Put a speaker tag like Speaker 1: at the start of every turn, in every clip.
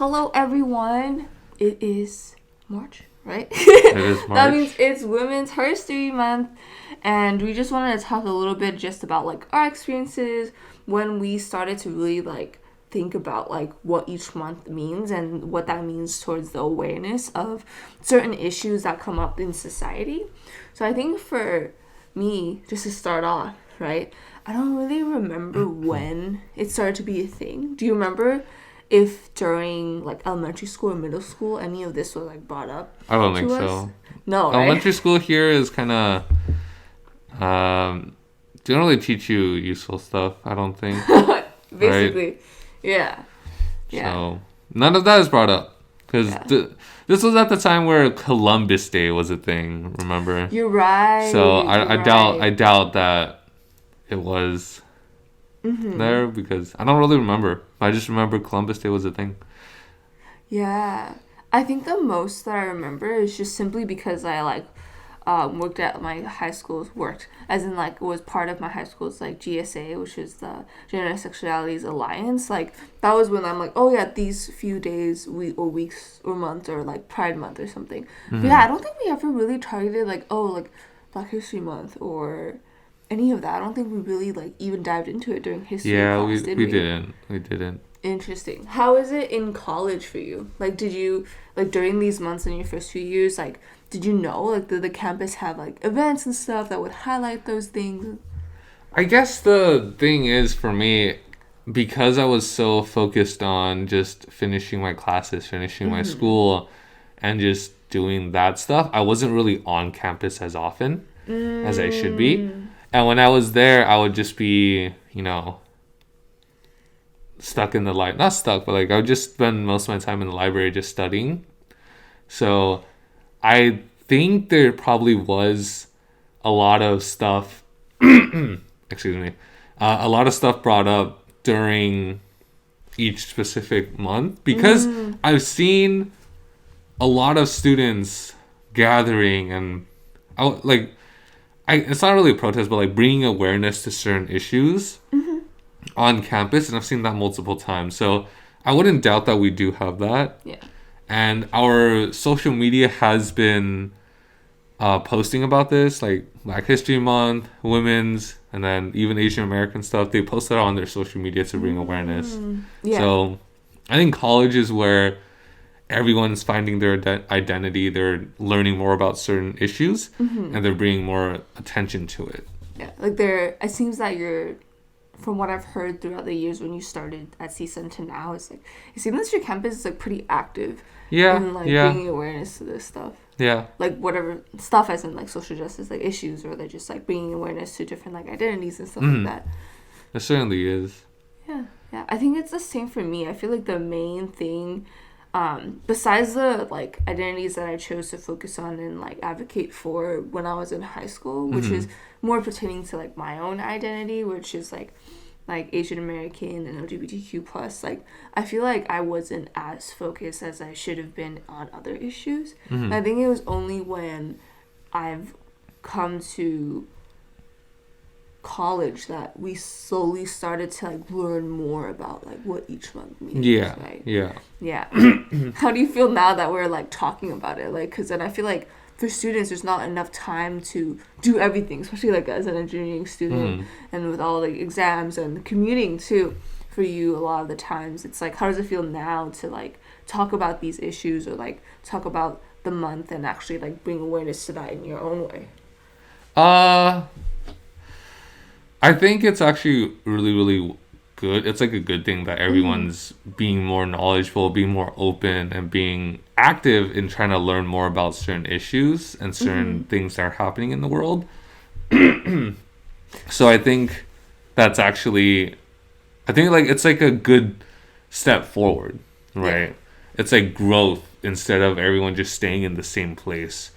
Speaker 1: Hello, everyone. It is March, right?
Speaker 2: It is March.
Speaker 1: That means it's Women's Herstory Month, and we just wanted to talk a little bit just about like our experiences when we started to really like think about like what each month means and what that means towards the awareness of certain issues that come up in society. So I think for me, just to start off, right? I don't really remember when it started to be a thing. Do you remember if during like elementary school or middle school any of this was like brought up
Speaker 2: I don't
Speaker 1: to
Speaker 2: think
Speaker 1: us?
Speaker 2: so.
Speaker 1: No, right?
Speaker 2: Elementary school here is kind of they don't really teach you useful stuff. I don't think.
Speaker 1: Basically,
Speaker 2: Right?
Speaker 1: yeah.
Speaker 2: So none of that is brought up because
Speaker 1: Yeah.
Speaker 2: this was at the time where Columbus Day was a thing. Remember?
Speaker 1: You're right.
Speaker 2: So
Speaker 1: You're
Speaker 2: I
Speaker 1: right.
Speaker 2: doubt that it was there because I don't really remember. I just remember Columbus Day was a thing.
Speaker 1: Yeah. I think the most that I remember is just simply because I like worked at my high school's worked as in like was part of my high school's like GSA, which is the Gender and Sexualities Alliance. Like that was when I'm like, oh yeah, these few days or weeks or months or like Pride Month or something. But yeah, I don't think we ever really targeted like, oh, like Black History Month or any of that. I don't think we really like even dived into it during history
Speaker 2: Yeah,
Speaker 1: class, did
Speaker 2: we
Speaker 1: we?
Speaker 2: didn't. We didn't.
Speaker 1: Interesting. How is it in college for you? Like, did you, like, during these months in your first few years, like, did you know, like, did the campus have, like, events and stuff that would highlight those things?
Speaker 2: I guess the thing is for me, because I was so focused on just finishing my classes, finishing my school, and just doing that stuff, I wasn't really on campus as often as I should be. And when I was there, I would just be, stuck in the not stuck, but like I would just spend most of my time in the library just studying. So I think there probably was a lot of stuff excuse me, a lot of stuff brought up during each specific month because I've seen a lot of students gathering and it's not really a protest, but like bringing awareness to certain issues on campus, and I've seen that multiple times. So I wouldn't doubt that we do have that.
Speaker 1: Yeah.
Speaker 2: And our social media has been posting about this, like Black History Month, Women's, and then even Asian American stuff. They post that on their social media to bring awareness.
Speaker 1: Yeah.
Speaker 2: So I think college is where everyone's finding their identity. They're learning more about certain issues, and they're bringing more attention to it.
Speaker 1: Yeah. Like, it seems that you're, from what I've heard throughout the years when you started at CSUN to now, it's like, it seems that your campus is, like, pretty active in, like, bringing awareness to this stuff.
Speaker 2: Yeah.
Speaker 1: Like, whatever stuff as in, like, social justice, like, issues, or they're just, like, bringing awareness to different, like, identities and stuff like that.
Speaker 2: It certainly is.
Speaker 1: Yeah. Yeah. I think it's the same for me. I feel like the main thing, besides the, like, identities that I chose to focus on and, like, advocate for when I was in high school, which is more pertaining to, like, my own identity, which is, like Asian American and LGBTQ plus, like I feel like I wasn't as focused as I should have been on other issues. I think it was only when I've come to college that we slowly started to like learn more about like what each month means.
Speaker 2: Yeah.
Speaker 1: Right?
Speaker 2: Yeah.
Speaker 1: How do you feel now that we're like talking about it? Like, because then I feel like for students there's not enough time to do everything, especially like as an engineering student and with all the exams and commuting too. For you, a lot of the times it's like, how does it feel now to like talk about these issues or like talk about the month and actually like bring awareness to that in your own way?
Speaker 2: I think it's actually really, really good. It's like a good thing that everyone's being more knowledgeable, being more open, and being active in trying to learn more about certain issues and certain things that are happening in the world. So I think that's actually, I think like it's like a good step forward, right?
Speaker 1: Yeah.
Speaker 2: It's like growth instead of everyone just staying in the same place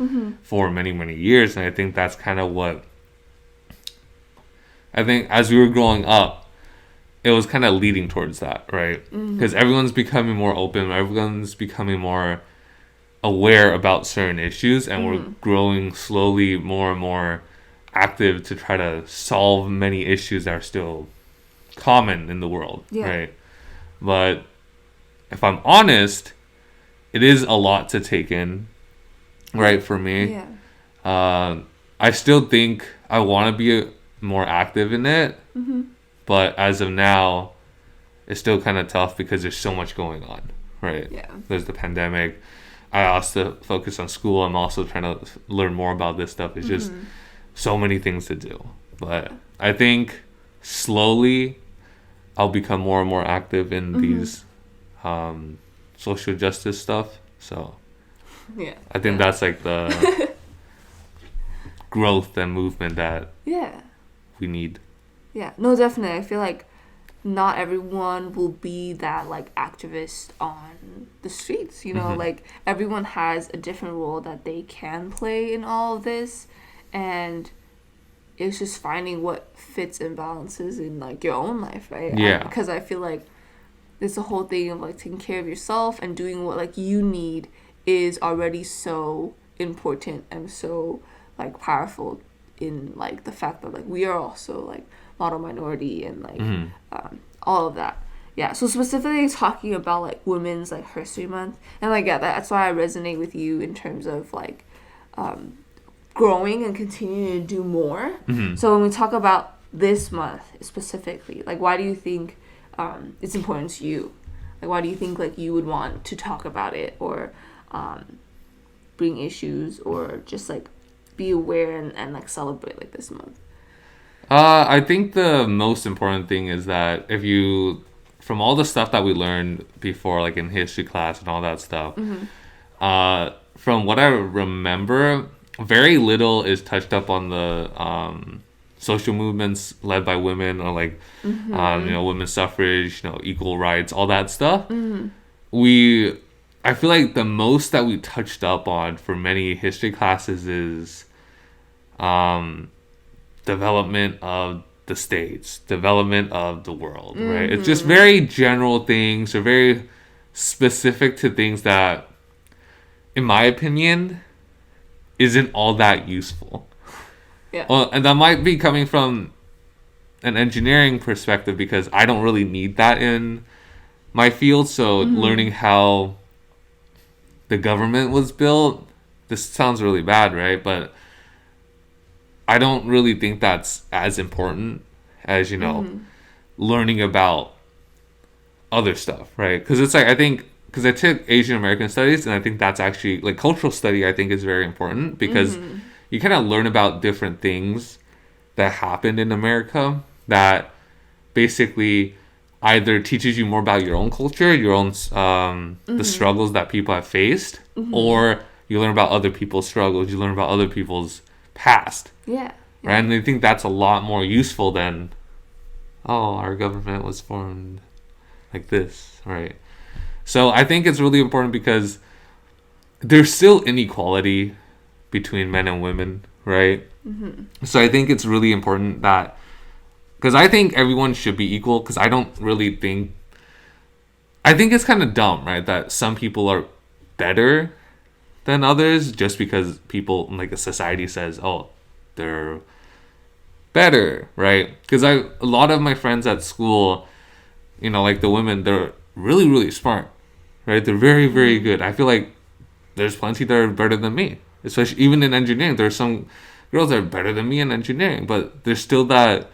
Speaker 2: for many, many years. And I think that's kind of what, I think as we were growing up, it was kind of leading towards that, right? Because everyone's becoming more open, everyone's becoming more aware about certain issues, and we're growing slowly more and more active to try to solve many issues that are still common in the world, right? But if I'm honest, it is a lot to take in, right, for me.
Speaker 1: Yeah.
Speaker 2: I still think I want to be more active in it, but as of now, it's still kind of tough because there's so much going on, right?
Speaker 1: Yeah.
Speaker 2: There's the pandemic. I also focus on school. I'm also trying to learn more about this stuff. It's just so many things to do. But I think slowly I'll become more and more active in these social justice stuff. So
Speaker 1: Yeah.
Speaker 2: I think that's like the growth and movement that
Speaker 1: Yeah.
Speaker 2: we need.
Speaker 1: Yeah. No, definitely. I feel like not everyone will be that like activist on the streets, you know, like everyone has a different role that they can play in all of this, and it's just finding what fits and balances in like your own life, right?
Speaker 2: Yeah.
Speaker 1: Because I feel like it's the whole thing of like taking care of yourself and doing what like you need is already so important and so like powerful in like the fact that like we are also like model minority and like all of that. Yeah, so specifically talking about like women's like Herstory month, and like yeah, that's why I resonate with you in terms of like growing and continuing to do more. So when we talk about this month specifically, like why do you think it's important to you? Like why do you think like you would want to talk about it or bring issues or just like be aware and like celebrate like this month?
Speaker 2: I think the most important thing is that if you, from all the stuff that we learned before, like in history class and all that stuff, from what I remember, very little is touched up on the social movements led by women or like, you know, women's suffrage, you know, equal rights, all that stuff. I feel like the most that we touched up on for many history classes is development of the states, development of the world, right? It's just very general things or very specific to things that, in my opinion, isn't all that useful.
Speaker 1: Yeah.
Speaker 2: Well, and that might be coming from an engineering perspective because I don't really need that in my field. So learning how the government was built, this sounds really bad, right? But I don't really think that's as important as, you know, learning about other stuff, right? Because it's like, I think, because I took Asian American studies, and I think that's actually, like, cultural study, I think is very important because you kind of learn about different things that happened in America that basically either teaches you more about your own culture, your own, the struggles that people have faced, or you learn about other people's struggles, you learn about other people's past.
Speaker 1: Yeah.
Speaker 2: Right? And I think that's a lot more useful than, oh, our government was formed like this, right? So I think it's really important because there's still inequality between men and women, right? So I think it's really important that, because I think everyone should be equal, because I don't really think, I think it's kind of dumb, right? That some people are better than others just because people, like a society says, oh, they're better, right? Because a lot of my friends at school, you know, like the women, they're really, really smart, right? They're very, very good. I feel like there's plenty that are better than me, especially even in engineering. There's some girls that are better than me in engineering, but there's still that,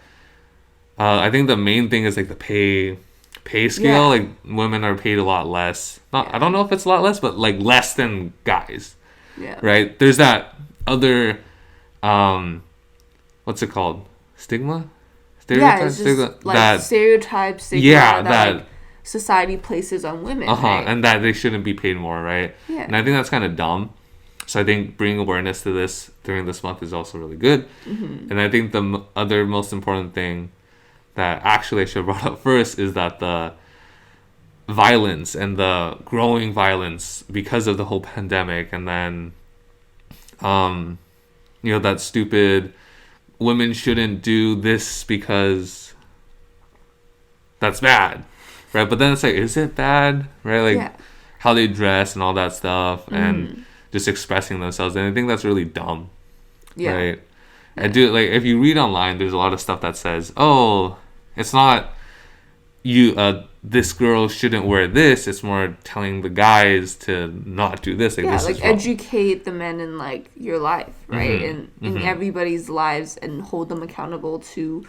Speaker 2: I think the main thing is like the pay scale.
Speaker 1: Yeah.
Speaker 2: Like women are paid a lot less. I don't know if it's a lot less, but like less than guys.
Speaker 1: Yeah.
Speaker 2: Right? There's that other, what's it called? Stigma?
Speaker 1: Yeah, it's just
Speaker 2: Stigma?
Speaker 1: like stereotypes, stigma
Speaker 2: Yeah,
Speaker 1: that like society places on women. Right?
Speaker 2: And that they shouldn't be paid more, right?
Speaker 1: Yeah.
Speaker 2: And I think that's kind of dumb. So I think bringing awareness to this during this month is also really good. And I think the other most important thing that actually I should have brought up first is that the violence and the growing violence because of the whole pandemic, and then you know, that stupid women shouldn't do this because that's bad, right? But then it's like, is it bad, right? Like how they dress and all that stuff, and just expressing themselves, and I think that's really dumb, right? And do, like, if you read online, there's a lot of stuff that says, oh, it's not this girl shouldn't wear this. It's more telling the guys to not do this. Like,
Speaker 1: Yeah,
Speaker 2: this
Speaker 1: like
Speaker 2: is wrong.
Speaker 1: educate the men in like your life, right? In
Speaker 2: Mm-hmm.
Speaker 1: everybody's lives, and hold them accountable to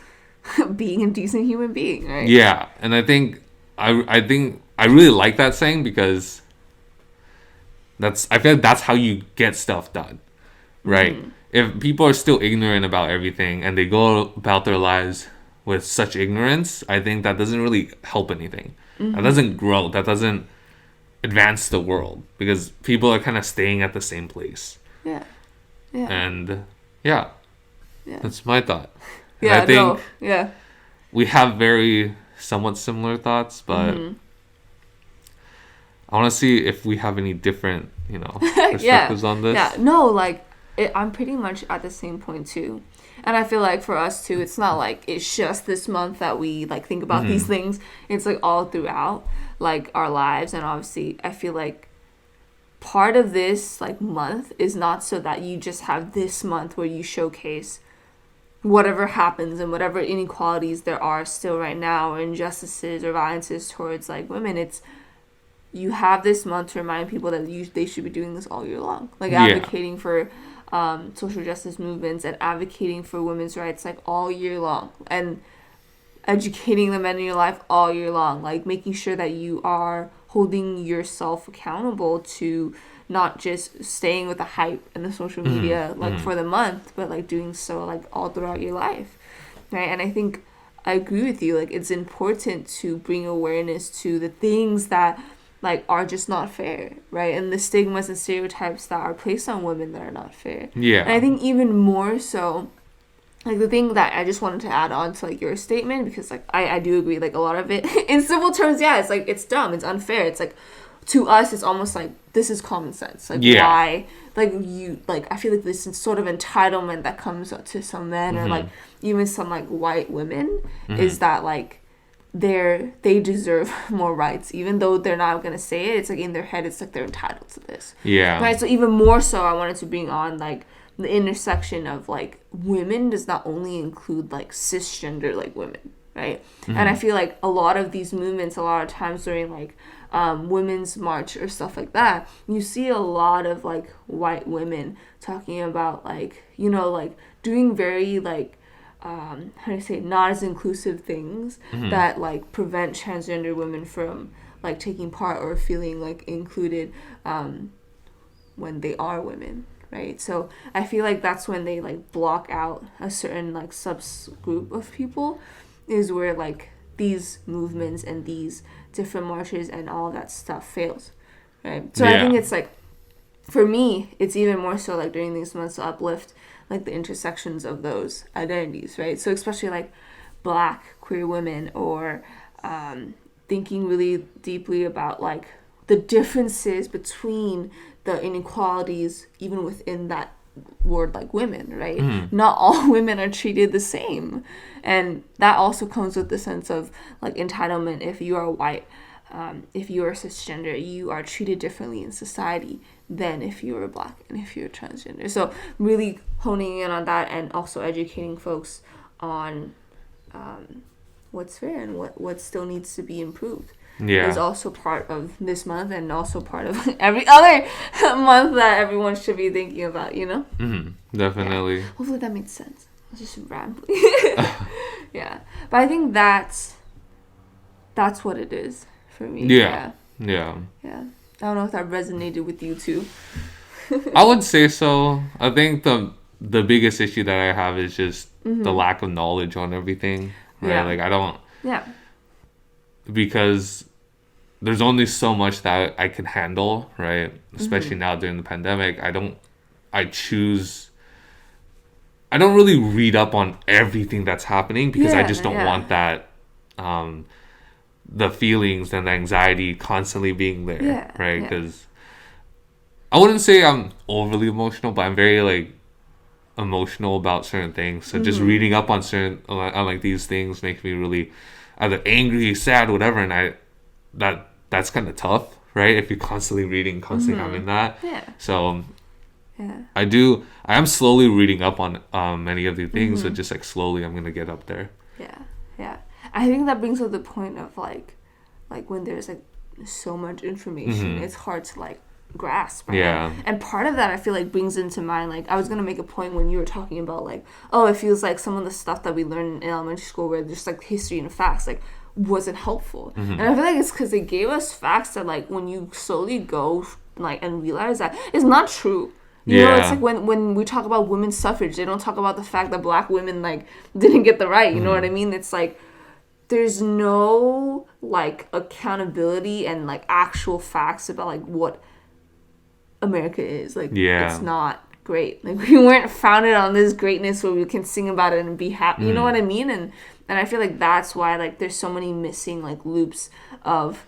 Speaker 1: being a decent human being, right?
Speaker 2: Yeah, and I really like that saying because I feel like that's how you get stuff done, right? If people are still ignorant about everything and they go about their lives with such ignorance, I think that doesn't really help anything. That doesn't grow. That doesn't advance the world because people are kind of staying at the same place.
Speaker 1: Yeah. Yeah.
Speaker 2: And yeah,
Speaker 1: Yeah.
Speaker 2: that's my thought. And
Speaker 1: Yeah,
Speaker 2: I think
Speaker 1: no. Yeah.
Speaker 2: we have very somewhat similar thoughts, but I want to see if we have any different, perspectives on this.
Speaker 1: Yeah. No, like I'm pretty much at the same point too. And I feel like for us too, it's not like it's just this month that we like think about these things. It's like all throughout like our lives. And obviously I feel like part of this like month is not so that you just have this month where you showcase whatever happens and whatever inequalities there are still right now, or injustices or violences towards like women. It's you have this month to remind people that they should be doing this all year long, like advocating for social justice movements and advocating for women's rights like all year long, and educating the men in your life all year long, like making sure that you are holding yourself accountable to not just staying with the hype and the social media for the month, but like doing so like all throughout your life, right? And I think I agree with you, like it's important to bring awareness to the things that like are just not fair, right? And the stigmas and stereotypes that are placed on women that are not fair.
Speaker 2: Yeah.
Speaker 1: And I think even more so, like the thing that I just wanted to add on to like your statement, because like I do agree, like a lot of it in simple terms, yeah, it's like it's dumb, it's unfair. It's like to us it's almost like this is common sense. Like why like you like I feel like this sort of entitlement that comes up to some men or like even some like white women is that like they deserve more rights, even though they're not gonna say it. It's like in their head it's like they're entitled to this, right? So even more so I wanted to bring on like the intersection of like women does not only include like cisgender like women, right? And I feel like a lot of these movements, a lot of times during like women's march or stuff like that, you see a lot of like white women talking about like like doing very like how do I say, not as inclusive things that like prevent transgender women from like taking part or feeling like included when they are women, right? So I feel like that's when they like block out a certain like subgroup of people, is where like these movements and these different marches and all of that stuff fails, right? So I think it's like, for me, it's even more so like during these months to uplift like the intersections of those identities, right? So especially like Black queer women, or thinking really deeply about like the differences between the inequalities even within that word like women, right? Not all women are treated the same, and that also comes with the sense of like entitlement. If you are white, if you are cisgender, you are treated differently in society than if you are Black and if you're transgender. So really honing in on that, and also educating folks on what's fair and what still needs to be improved is also part of this month, and also part of every other month that everyone should be thinking about,
Speaker 2: Definitely.
Speaker 1: Yeah. Hopefully that makes sense. I was just rambling. Yeah. But I think that's what it is for me.
Speaker 2: Yeah.
Speaker 1: I don't know if that resonated with you too.
Speaker 2: I would say so. I think the biggest issue that I have is just the lack of knowledge on everything, right?
Speaker 1: Yeah.
Speaker 2: Like I don't, because there's only so much that I can handle, right? Especially now during the pandemic. I don't really read up on everything that's happening, because I just don't want that the feelings and the anxiety constantly being there, right? Because I wouldn't say I'm overly emotional, but I'm very like emotional about certain things. So just reading up on on like these things makes me really either angry, sad, whatever, and that's kind of tough, right? If you're constantly reading, constantly having that. So I am slowly reading up on many of these things, so just like slowly I'm gonna get up there.
Speaker 1: Yeah. I think that brings up the point of like when there's like so much information, it's hard to like grasp, right?
Speaker 2: Yeah.
Speaker 1: And part of that I feel like brings into mind, like I was gonna make a point when you were talking about like, oh, it feels like some of the stuff that we learned in elementary school where just like history and facts like wasn't helpful. And I feel like it's because they gave us facts that like when you slowly go like and realize that it's not true. You know, it's like when we talk about women's suffrage, they don't talk about the fact that black women like didn't get the right, you know what I mean? It's like there's no like accountability and like actual facts about like what America is. Like it's not great. Like we weren't founded on this greatness where we can sing about it and be happy. You know what I mean? And I feel like that's why like there's so many missing like loops of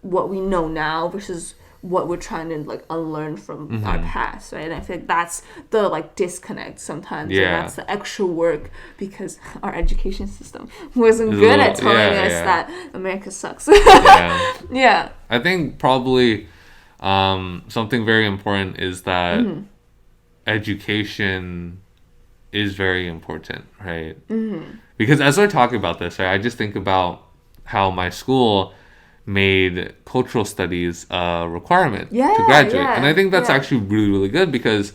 Speaker 1: what we know now versus what we're trying to like unlearn from our past, right? And I feel like that's the like disconnect sometimes, and that's the extra work because our education system wasn't good at telling us that America sucks. Yeah.
Speaker 2: I think probably something very important is that education is very important, right? Because as we're talking about this, right, I just think about how my school made cultural studies a requirement to graduate. And I think that's actually really, really good because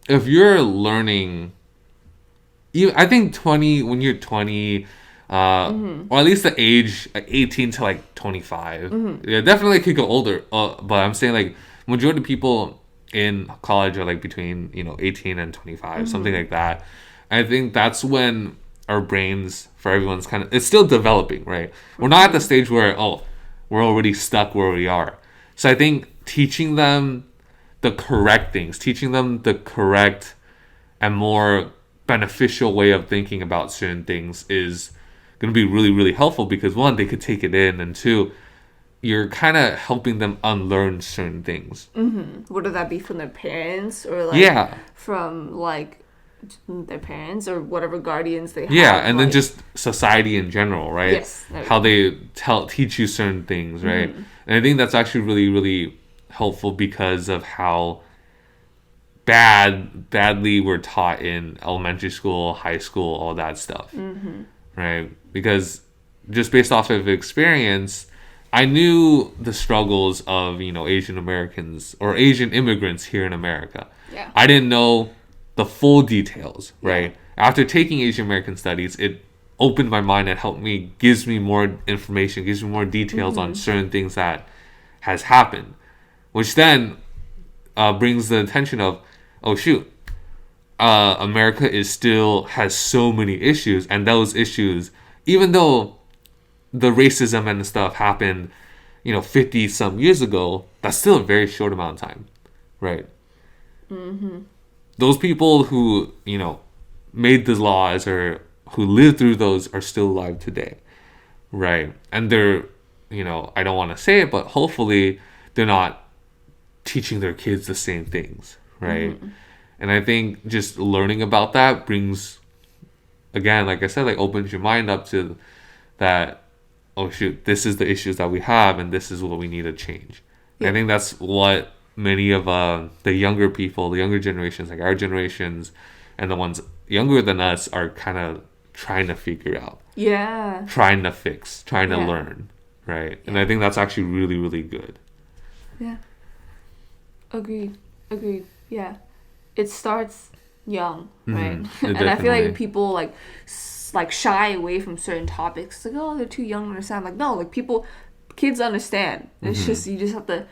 Speaker 2: if you're learning, I think when you're 20, or at least the age 18 to like 25, definitely could go older. But I'm saying like majority of people in college are like between 18 and 25, something like that. I think that's when our brains for everyone's it's still developing, right? We're not at the stage where we're already stuck where we are. So I think teaching them the correct things, teaching them the correct and more beneficial way of thinking about certain things is going to be really, really helpful because one, they could take it in, and two, you're kind of helping them unlearn certain things.
Speaker 1: Would that be from their parents or like from like their parents or whatever guardians they have?
Speaker 2: And then just society in general, right?
Speaker 1: Yes.
Speaker 2: How they teach you certain things, right? And I think that's actually really, really helpful because of how badly we're taught in elementary school, high school, all that stuff, right? Because just based off of experience, I knew the struggles of Asian Americans or Asian immigrants here in America. I didn't know the full details, right? After taking Asian American studies, it opened my mind and gives me more information, gives me more details on certain things that has happened, which then brings the attention of, oh shoot, America has so many issues, and those issues, even though the racism and stuff happened, 50 some years ago, that's still a very short amount of time, right? Those people who, made the laws or who lived through those are still alive today, right? And they're, I don't want to say it, but hopefully they're not teaching their kids the same things, right? And I think just learning about that brings, again, like I said, like opens your mind up to that, oh shoot, this is the issues that we have and this is what we need to change. I think that's what many of the younger people, the younger generations, like our generations, and the ones younger than us are kind of trying to figure out. Trying to fix, trying to learn, right? And I think that's actually really, really good.
Speaker 1: Agreed. Yeah. It starts young, right? And I feel like people like shy away from certain topics. Like, oh, they're too young to understand. Like, no, like kids understand. It's just, you just have to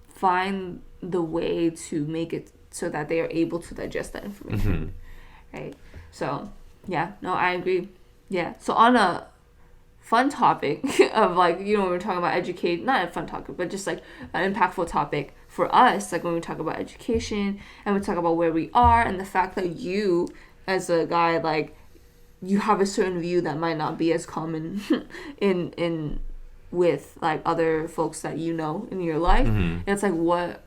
Speaker 1: find the way to make it so that they are able to digest that information, right? So I agree. So on a fun topic of like, when we're talking about educate, not a fun topic, but just like an impactful topic for us, like when we talk about education and we talk about where we are and the fact that you as a guy, like you have a certain view that might not be as common in with like other folks that in your life. And it's like, what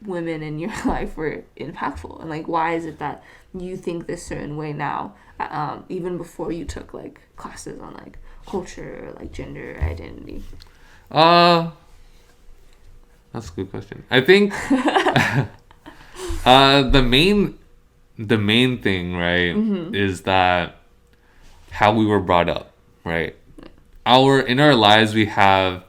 Speaker 1: women in your life were impactful, and like why is it that you think this certain way now, even before you took like classes on like culture or like gender identity?
Speaker 2: That's a good question. I think the main thing, right, is that how we were brought up, right? In our lives, we have,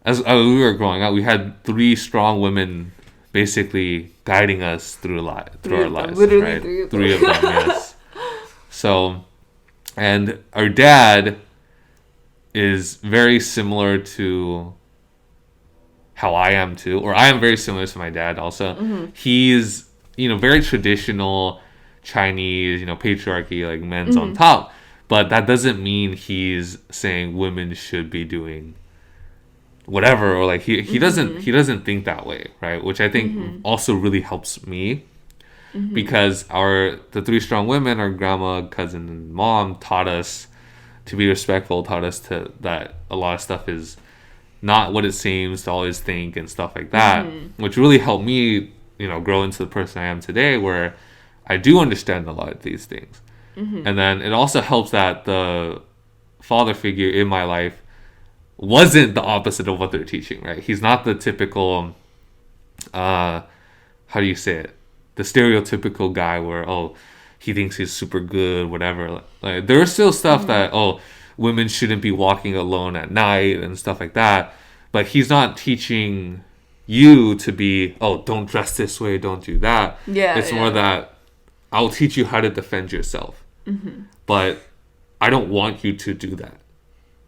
Speaker 2: as we were growing up, we had three strong women basically guiding us through our lives,
Speaker 1: literally
Speaker 2: right?
Speaker 1: three of them.
Speaker 2: Three of them, yes. So, and our dad is very similar to how I am too, or I am very similar to my dad also. He's, very traditional Chinese, patriarchy, like men's on top. But that doesn't mean he's saying women should be doing whatever, or like he doesn't think that way, right? Which I think also really helps me, because the three strong women, our grandma, cousin, and mom, taught us to be respectful, taught us that a lot of stuff is not what it seems, to always think and stuff like that, which really helped me, grow into the person I am today, where I do understand a lot of these things. And then it also helps that the father figure in my life wasn't the opposite of what they're teaching, right? He's not the typical, how do you say it? The stereotypical guy where, he thinks he's super good, whatever. Like, there's still stuff that, women shouldn't be walking alone at night and stuff like that. But he's not teaching you to be, don't dress this way, don't do that.
Speaker 1: Yeah,
Speaker 2: it's more that I'll teach you how to defend yourself. But I don't want you to do that,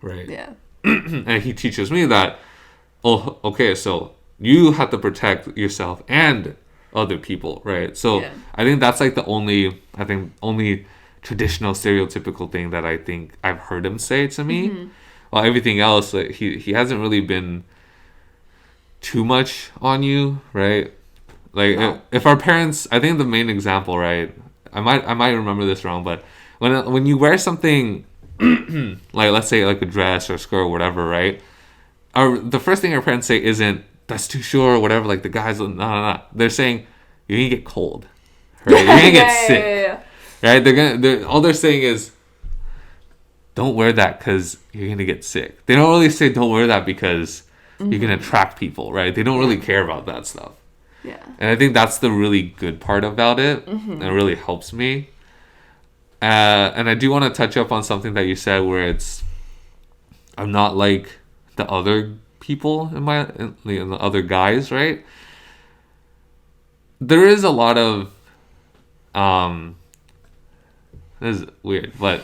Speaker 2: right?
Speaker 1: Yeah.
Speaker 2: And he teaches me that, okay, so you have to protect yourself and other people, right? So I think that's like the only traditional stereotypical thing that I think I've heard him say to me. Well, everything else, like, he hasn't really been too much on you, right? Like, if our parents, I think the main example, right? I might remember this wrong, but when you wear something like, let's say like a dress or skirt or whatever, right? The first thing our parents say isn't, that's too short or whatever. Like, the guys, no. They're saying, you're gonna get cold, right? You're gonna get sick, right? All they're saying is, don't wear that because you're gonna get sick. They don't really say don't wear that because you're gonna attract people, right? They don't really care about that stuff.
Speaker 1: Yeah.
Speaker 2: And I think that's the really good part about it. And it really helps me. And I do want to touch up on something that you said, where I'm not like the other people the other guys, right? There is a lot of, this is weird, but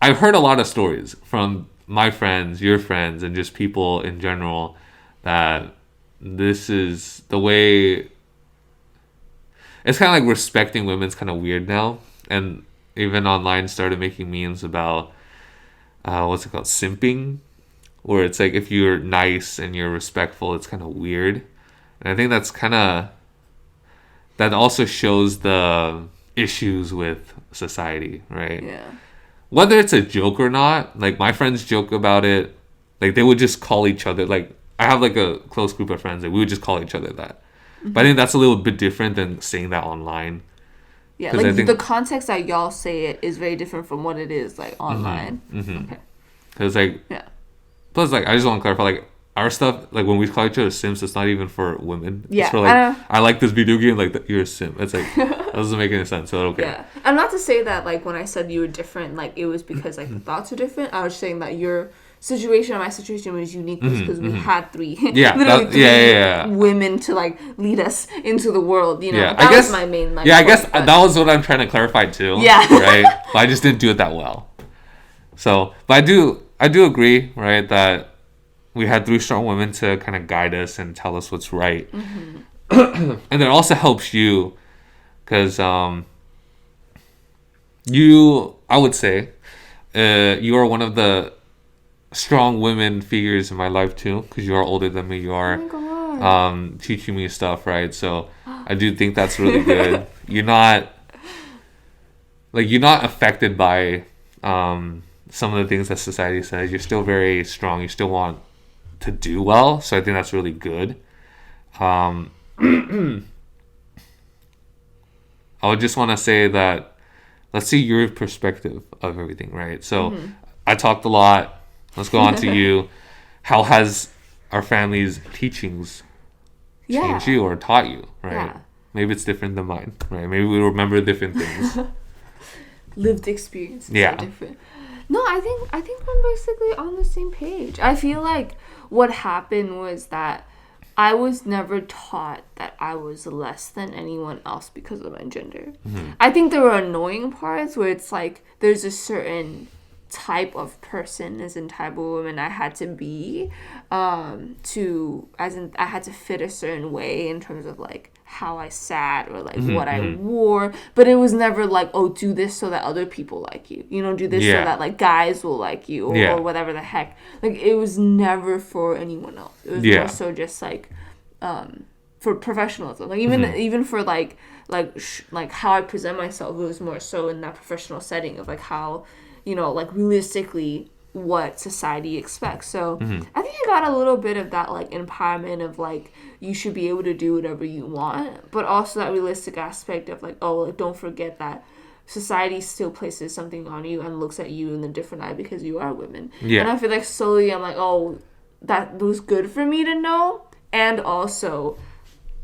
Speaker 2: I've heard a lot of stories from my friends, your friends, and just people in general, that this is the way. It's kind of like respecting women's kind of weird now, and even online started making memes about what's it called, simping, where it's like if you're nice and you're respectful, it's kind of weird. And I think that also shows the issues with society, right?
Speaker 1: Yeah.
Speaker 2: Whether it's a joke or not, like, my friends joke about it. Like, they would just call each other, like, I have like a close group of friends that we would just call each other that. But I think that's a little bit different than saying that online.
Speaker 1: Yeah, like, the context that y'all say it is very different from what it is, like, online. Okay.
Speaker 2: Because, like, plus, like, I just want to clarify, like, our stuff, like, when we call each other simps, it's not even for women.
Speaker 1: Yeah.
Speaker 2: It's for, like, I like this video game, like, you're a simp. It's like, that doesn't make any sense. So, okay.
Speaker 1: Yeah. And not to say that, like, when I said you were different, like, it was because, like, the thoughts are different. I was saying that your situation and my situation was unique because we had three, women to, like, lead us into the world, you know.
Speaker 2: Yeah,
Speaker 1: that was my main, like,
Speaker 2: I guess that was what I'm trying to clarify too.
Speaker 1: Yeah.
Speaker 2: Right? But I just didn't do it that well. So, but I do agree, right, that we had three strong women to kind of guide us and tell us what's right. And it also helps you because I would say, you are one of the strong women figures in my life too, because you are older than me. You are teaching me stuff, right? So I do think that's really good. You're not affected by some of the things that society says. You're still very strong. You still want to do well. So I think that's really good. I would just want to say that, let's see your perspective of everything, right? So I talked a lot. Let's go on to you. How has our family's teachings changed you or taught you, right? Yeah. Maybe it's different than mine, right? Maybe we remember different things.
Speaker 1: Lived experiences are different. No, I think we're basically on the same page. I feel like what happened was that I was never taught that I was less than anyone else because of my gender. I think there were annoying parts where it's like there's a certain type of person as in type of woman I had to be to as in I had to fit a certain way in terms of like how I sat or like what I wore, but it was never like, oh, do this so that other people like you, do this so that like guys will like you or whatever the heck. Like it was never for anyone else. It was more so just like for professionalism, like even for like how I present myself. It was more so in that professional setting of like how like realistically what society expects. So I think I got a little bit of that like empowerment of like you should be able to do whatever you want, but also that realistic aspect of like, oh, like, don't forget that society still places something on you and looks at you in a different eye because you are women. And I feel like slowly I'm like, oh, that was good for me to know. And also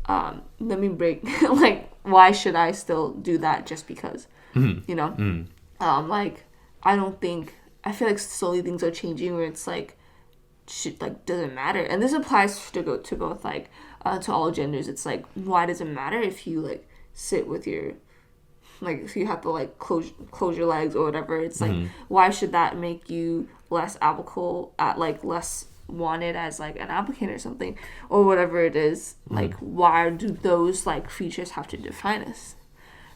Speaker 1: let me break like, why should I still do that just because like I feel like slowly things are changing where it's like shit like doesn't matter. And this applies to both like to all genders. It's like, why does it matter if you like sit with your like if you have to like close your legs or whatever. It's like, why should that make you less applicable at like less wanted as like an applicant or something or whatever it is. Like why do those like features have to define us,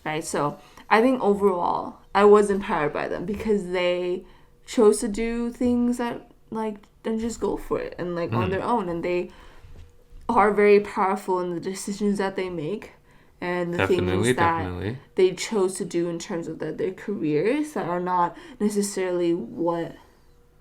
Speaker 1: right? So I think overall I was empowered by them because they chose to do things that like and just go for it and like on their own, and they are very powerful in the decisions that they make and the things that they chose to do in terms of their careers that are not necessarily what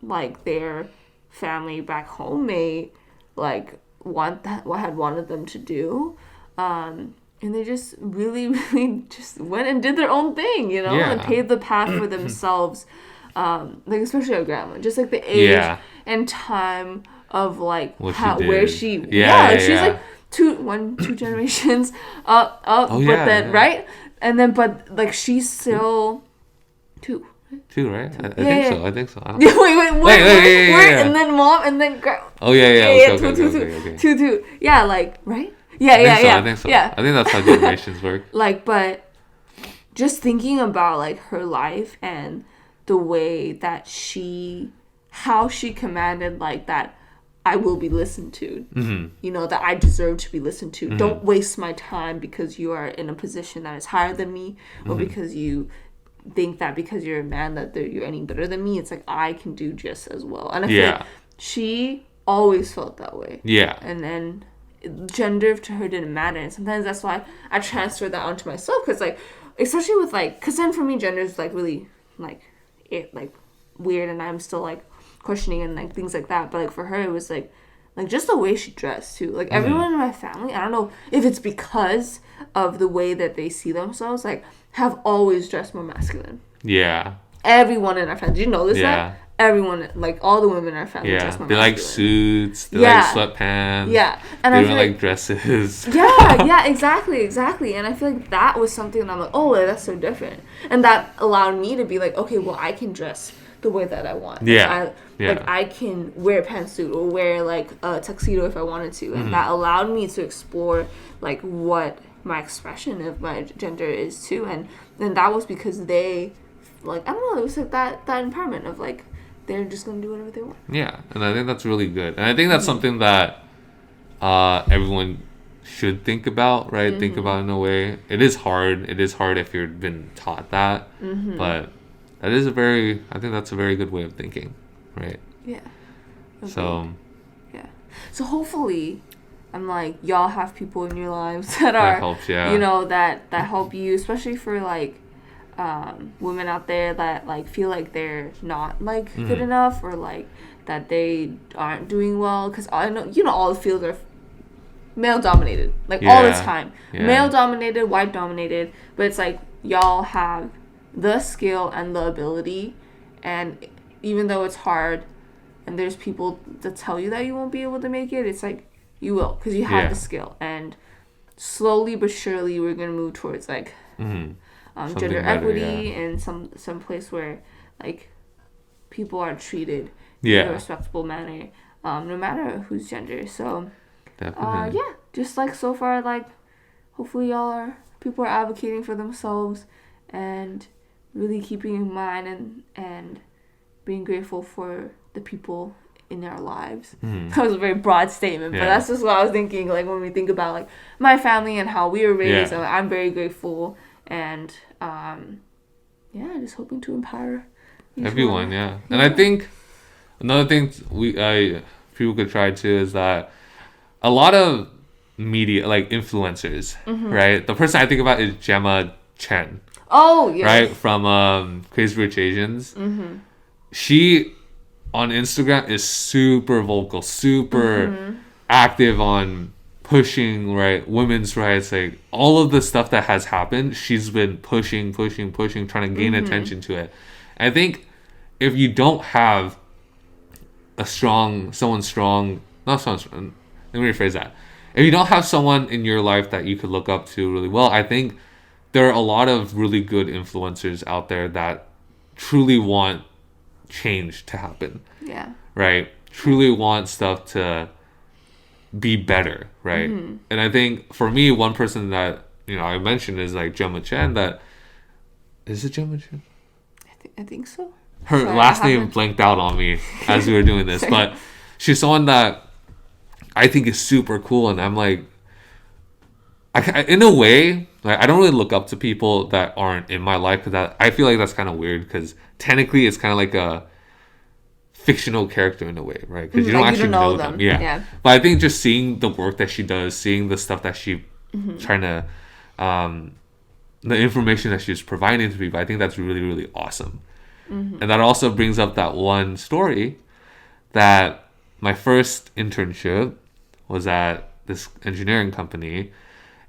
Speaker 1: like their family back home may like what had wanted them to do. And they just really, really just went and did their own thing, and paved the path for themselves. Like especially our grandma, just like the age and time of like where she she's like two generations up, right, and then but like she's still two.
Speaker 2: Two, right? I think so.
Speaker 1: Wait, and then mom, and then two. Yeah, like, right?
Speaker 2: I think so. Yeah. I think that's how generations work.
Speaker 1: Like, but just thinking about like her life and the way that how she commanded like that I will be listened to, that I deserve to be listened to. Don't waste my time because you are in a position that is higher than me, or because you think that because you're a man that you're any better than me. It's like I can do just as well. And I feel like she always felt that way. Yeah. And then gender to her didn't matter. And sometimes that's why I transferred that onto myself. Because like, especially with like, because then for me gender is like really like weird, and I'm still like questioning and like things like that. But like for her it was like just the way she dressed too. Like everyone in my family, I don't know if it's because of the way that they see themselves, like have always dressed more masculine. Yeah. Everyone in our family. Did you notice that? Everyone, like all the women in our family dress more masculine. They like
Speaker 2: suits, they like sweatpants. Yeah. And they don't like dresses.
Speaker 1: Yeah, exactly. And I feel like that was something that I'm like, oh, that's so different. And that allowed me to be like, okay, well, I can dress the way that I want. Like I can wear a pantsuit or wear like a tuxedo if I wanted to. And that allowed me to explore like what my expression of my gender is too. And then that was because they like, I don't know, it was like that empowerment of like they're just gonna do whatever they want.
Speaker 2: Yeah, and I think that's really good. And I think that's something that everyone should think about, right? Think about in a way. It is hard if you've been taught that. But that is I think that's a very good way of thinking, right?
Speaker 1: Yeah.
Speaker 2: Okay. So
Speaker 1: So hopefully I'm like, y'all have people in your lives that are helps, that help you, especially for like women out there that like feel like they're not like good enough, or like that they aren't doing well, because I know all the fields are male dominated, like all the time. Male dominated, white dominated, but it's like y'all have the skill and the ability, and even though it's hard and there's people that tell you that you won't be able to make it, it's like you will, because you have the skill. And slowly but surely we're gonna move towards like gender equity and some place where like people are treated in a
Speaker 2: Yeah.
Speaker 1: respectable manner, no matter whose gender. So
Speaker 2: Definitely.
Speaker 1: yeah, just like so far, like hopefully people are advocating for themselves and really keeping in mind and being grateful for the people in our lives.
Speaker 2: Mhm.
Speaker 1: That was a very broad statement, but
Speaker 2: Yeah.
Speaker 1: that's just what I was thinking. Like when we think about like my family and how we were raised,
Speaker 2: Yeah.
Speaker 1: I'm very grateful and yeah, just hoping to empower each
Speaker 2: Everyone,
Speaker 1: one.
Speaker 2: yeah. And I
Speaker 1: Yeah.
Speaker 2: think another thing people could try too is that a lot of media, like influencers, right? The person I think about is Gemma Chen,
Speaker 1: Oh yes.
Speaker 2: right? From Crazy Rich Asians. She on Instagram is super vocal, super active on pushing right women's rights, like all of the stuff that has happened. She's been pushing, trying to gain attention to it. I think if you don't have someone strong, not someone strong, let me rephrase that. If you don't have someone in your life that you could look up to really well, I think there are a lot of really good influencers out there that truly want change to happen,
Speaker 1: Yeah.
Speaker 2: right? Truly want stuff to be better, right? And I think for me, one person that I mentioned is like Gemma Chen. That is it, Gemma Chen.
Speaker 1: I think so.
Speaker 2: Her
Speaker 1: Sorry,
Speaker 2: last
Speaker 1: I
Speaker 2: name
Speaker 1: haven't.
Speaker 2: blanked out on me as we were doing this,
Speaker 1: Sorry.
Speaker 2: but she's someone that I think is super cool, and I'm like, in a way, like I don't really look up to people that aren't in my life because I feel like that's kind of weird because technically it's kind of like a fictional character in a way, right? Because you don't
Speaker 1: Like you
Speaker 2: actually
Speaker 1: don't know
Speaker 2: know them.
Speaker 1: them.
Speaker 2: Yeah.
Speaker 1: Yeah.
Speaker 2: But I think just seeing the work that she does, seeing the stuff that she trying to, the information that she's providing to people, I think that's really, really awesome. And that also brings up that one story that my first internship was at this engineering company,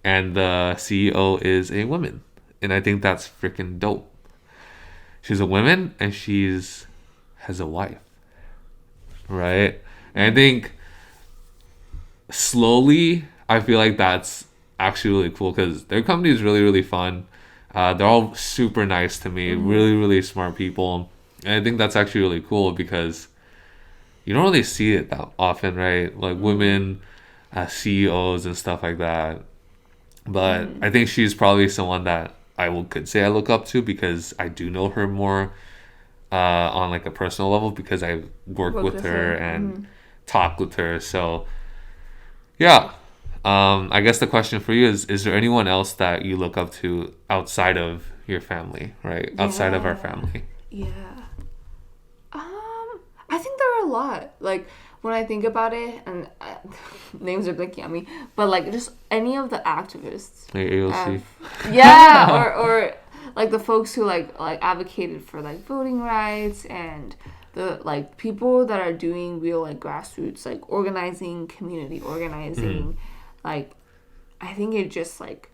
Speaker 2: and the CEO is a woman, and I think that's freaking dope. She's a woman, and has a wife, right? And I think slowly, I feel like that's actually really cool because their company is really, really fun. They're all super nice to me, really, really smart people. And I think that's actually really cool because you don't really see it that often, right? Like women as CEOs and stuff like that. But I think she's probably someone that could say I look up to because I do know her more on like a personal level because I work
Speaker 1: Work
Speaker 2: with
Speaker 1: with
Speaker 2: her
Speaker 1: her.
Speaker 2: and talk with her. So yeah. I guess the question for you is there anyone else that you look up to outside of your family, right? Outside of our
Speaker 1: Yeah.
Speaker 2: family.
Speaker 1: Yeah. I think there are a lot. Like when I think about it, and names are blinking at me, but like just any of the activists.
Speaker 2: Like AOC.
Speaker 1: Yeah, or like the folks who like advocated for like voting rights and the like people that are doing real like grassroots like organizing, community organizing, like I think it just like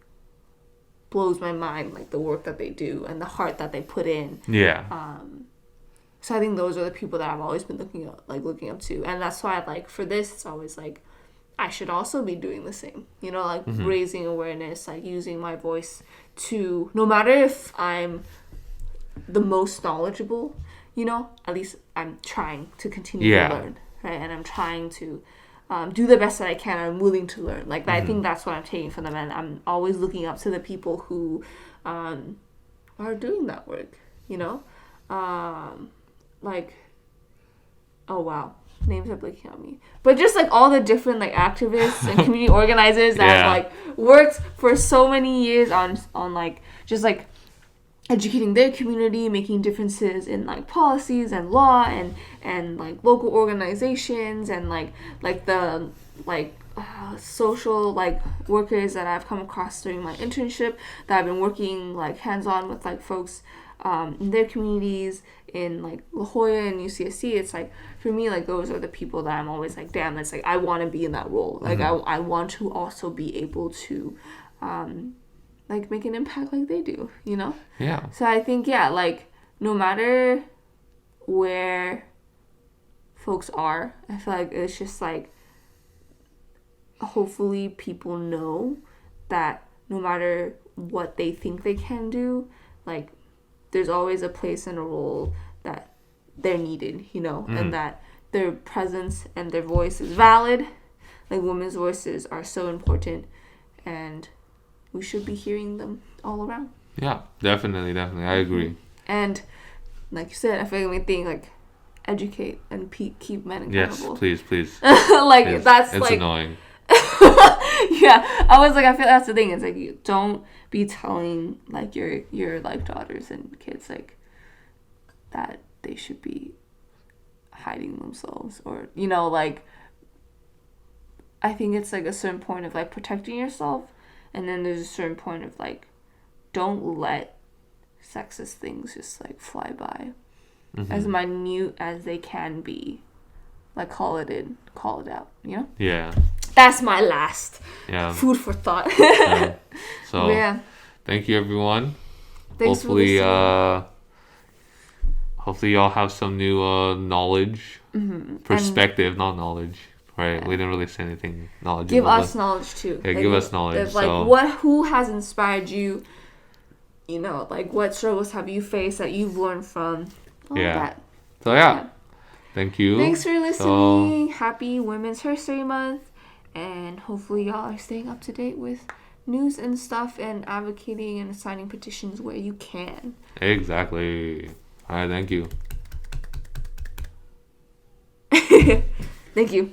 Speaker 1: blows my mind like the work that they do and the heart that they put in.
Speaker 2: Yeah.
Speaker 1: So I think those are the people that I've always been looking up to, and that's why like for this it's always like I should also be doing the same, like raising awareness, like using my voice to, no matter if I'm the most knowledgeable, at least I'm trying to continue
Speaker 2: Yeah.
Speaker 1: to learn, right? And I'm trying to do the best that I can. I'm willing to learn. Like I think that's what I'm taking from them, and I'm always looking up to the people who are doing that work, like, oh wow, names are blinking on me, but just like all the different like activists and community organizers that have like worked for so many years on like just like educating their community, making differences in like policies and law and like local organizations and like the like social like workers that I've come across during my internship that I've been working like hands-on with like folks in their communities in like La Jolla and UCSC. It's like for me like those are the people that I'm always like, damn, it's like I want to be in that role. Like I want to also be able to like make an impact like they do,
Speaker 2: Yeah.
Speaker 1: So I think like no matter where folks are, I feel like it's just like hopefully people know that no matter what they think they can do, like there's always a place and a role that they're needed, and that their presence and their voice is valid. Like, women's voices are so important, and we should be hearing them all around.
Speaker 2: Yeah, definitely. I agree.
Speaker 1: And like you said, I feel like we think like educate and keep men accountable.
Speaker 2: Yes, please.
Speaker 1: Like it's
Speaker 2: like annoying.
Speaker 1: Yeah, I was like, I feel that's the thing. It's like, you don't be telling like your like daughters and kids like that they should be hiding themselves, or like, I think it's like a certain point of like protecting yourself, and then there's a certain point of like, don't let sexist things just like fly by, as minute as they can be. Like, call it in, call it out,
Speaker 2: Yeah.
Speaker 1: That's my last
Speaker 2: food
Speaker 1: for thought.
Speaker 2: Yeah. So
Speaker 1: yeah.
Speaker 2: Thank you, everyone.
Speaker 1: Thanks
Speaker 2: hopefully
Speaker 1: for listening.
Speaker 2: Hopefully y'all have some new knowledge, perspective, not knowledge. Right? Yeah. We didn't really say anything knowledgeable.
Speaker 1: Give us knowledge too.
Speaker 2: Yeah, give us knowledge.
Speaker 1: Like, who has inspired you? Like, what struggles have you faced that you've learned from? All that.
Speaker 2: So yeah. Thank you.
Speaker 1: Thanks for listening. Happy Women's Herstory Month, and hopefully y'all are staying up to date with news and stuff, and advocating and signing petitions where you can.
Speaker 2: Exactly. All right. Thank you.
Speaker 1: Thank you.